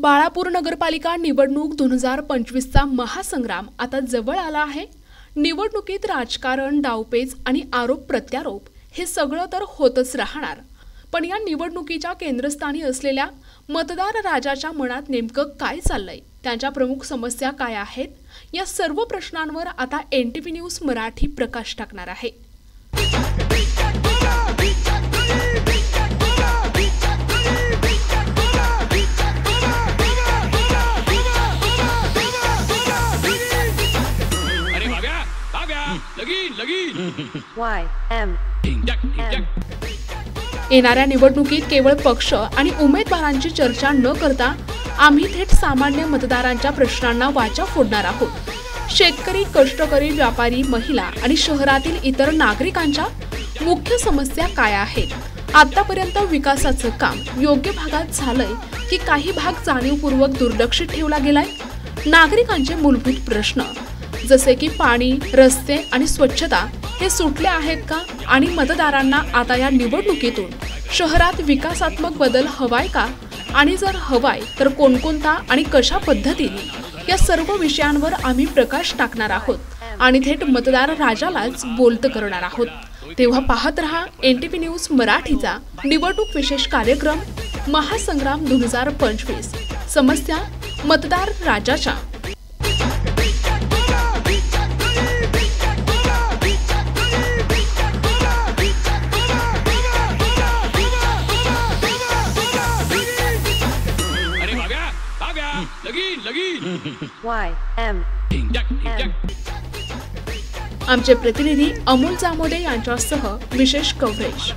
बाळापूर नगरपालिका निवडणूक 2025चा महासंग्राम आता जवळ आला आहे। निवडणुकीत राजकारण, डावपेच आणि आरोप प्रत्यारोप हे सगळं तर होतच राहणार। पण या निवडणुकीच्या केंद्रस्थानी असलेल्या मतदार राजाच्या मनात नेमकं काय चाललंय, त्यांच्या प्रमुख समस्या काय आहेत, या सर्व प्रश्नांवर आता NTV न्यूज मराठी प्रकाश टाकणार आहे। येणाऱ्या निवडणुकीत केवळ पक्ष आणि उमेदवारांची चर्चा न करता आम्ही थेट सामान्य मतदारांच्या प्रश्नांना वाचा फोडणार आहोत। शेतकरी, कष्टकरी, व्यापारी, महिला आणि शहरातील इतर नागरिकांच्या मुख्य समस्या काय आहेत, आतापर्यंत विकासाचं काम योग्य भागात झालंय की काही भाग जाणीवपूर्वक दुर्लक्षित ठेवला गेलाय, नागरिकांचे मूलभूत प्रश्न जसे की पाणी, रस्ते आणि स्वच्छता हे सुटले आहेत का, आणि मतदारांना आता या निवडणुकीतून शहरात विकासात्मक बदल हवाय का, आणि जर हवाय तर कोणकोणता आणि कशा पद्धतीने, या सर्व विषयांवर आम्ही प्रकाश टाकणार आहोत आणि थेट मतदार राजालाच बोलतं करणार आहोत। तेव्हा पाहत रहा NTV न्यूज मराठीचा निवडणूक विशेष कार्यक्रम महासंग्राम 2025, समस्या मतदार राजाच्या। आमचे प्रतिनिधी अमोल जामोदे यांच्यासह विशेष कव्हरेज।